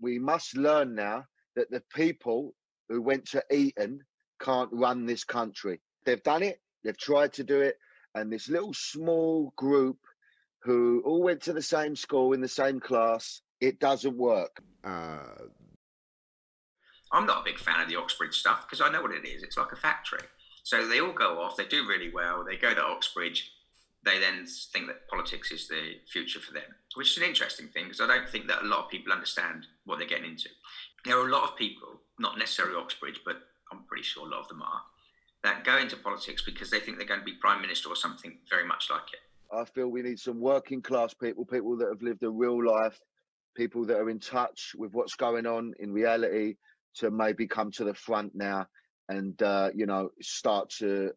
We must learn now that the people who went to Eton can't run this country. They've done it, they've tried to do it, and this little small group who all went to the same school in the same class, it doesn't work. I'm not a big fan of the Oxbridge stuff because I know what it is. It's like a factory. So they all go off, they do really well, they go to Oxbridge, they then think that politics is the future for them, which is an interesting thing because I don't think that a lot of people understand what they're getting into. There are a lot of people, not necessarily Oxbridge, but I'm pretty sure a lot of them are, that go into politics because they think they're going to be Prime Minister or something very much like it. I feel we need some working class people, people that have lived a real life, people that are in touch with what's going on in reality, to maybe come to the front now and start to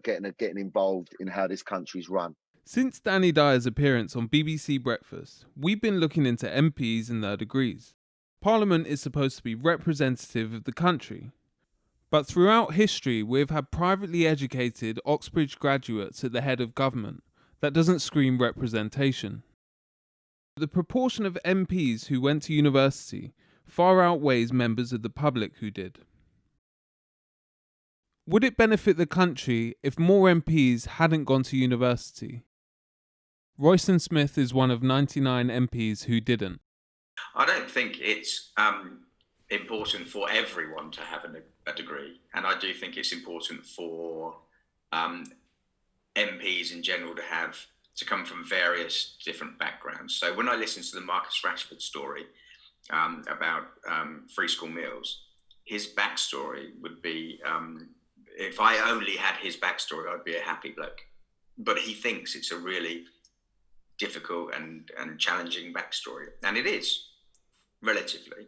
getting involved in how this country's run. Since Danny Dyer's appearance on BBC Breakfast, we've been looking into MPs and their degrees. Parliament is supposed to be representative of the country, but throughout history we've had privately educated Oxbridge graduates at the head of government. That doesn't scream representation. The proportion of MPs who went to university far outweighs members of the public who did. Would it benefit the country if more MPs hadn't gone to university? Royston Smith is one of 99 MPs who didn't. I don't think it's important for everyone to have a degree, and I do think it's important for MPs in general to come from various different backgrounds. So when I listen to the Marcus Rashford story about free school meals, his backstory would be, if I only had his backstory, I'd be a happy bloke. But he thinks it's a really difficult and challenging backstory, and it is, relatively.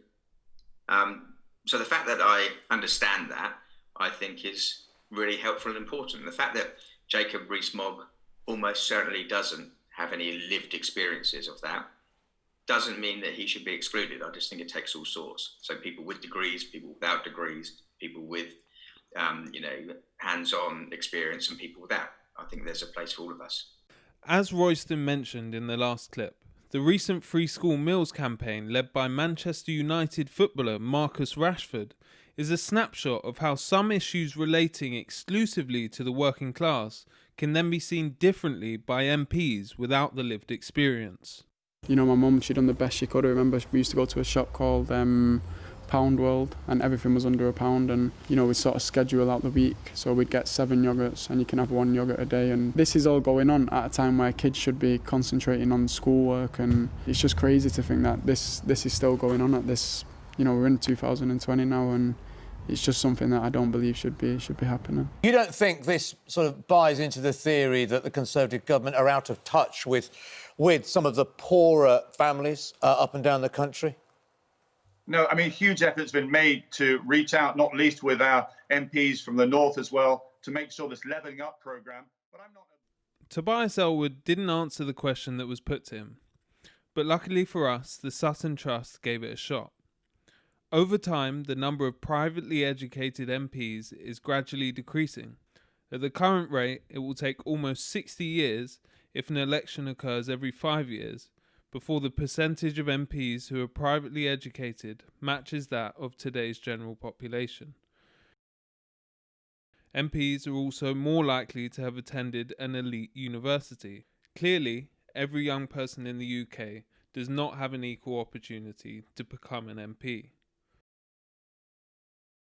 So the fact that I understand that, I think, is really helpful and important. The fact that Jacob Rees-Mogg almost certainly doesn't have any lived experiences of that doesn't mean that he should be excluded. I just think it takes all sorts. So people with degrees, people without degrees, people with hands-on experience, and people without. I think there's a place for all of us. As Royston mentioned in the last clip, the recent Free School Meals campaign led by Manchester United footballer Marcus Rashford is a snapshot of how some issues relating exclusively to the working class can then be seen differently by MPs without the lived experience. You know, my mum, she done the best she could. I remember we used to go to a shop called Pound World, and everything was under £1, and we'd sort of schedule out the week, so we'd get 7 yogurts and you can have 1 yogurt a day, and this is all going on at a time where kids should be concentrating on schoolwork, and it's just crazy to think that this is still going on at this, we're in 2020 now, and it's just something that I don't believe should be happening. You don't think this sort of buys into the theory that the Conservative government are out of touch with some of the poorer families up and down the country? No, I mean, huge effort's been made to reach out, not least with our MPs from the north as well, to make sure this levelling up programme. But I'm not. Tobias Elwood didn't answer the question that was put to him, but luckily for us, the Sutton Trust gave it a shot. Over time, the number of privately educated MPs is gradually decreasing. At the current rate, it will take almost 60 years, if an election occurs every 5 years, before the percentage of MPs who are privately educated matches that of today's general population. MPs are also more likely to have attended an elite university. Clearly, every young person in the UK does not have an equal opportunity to become an MP.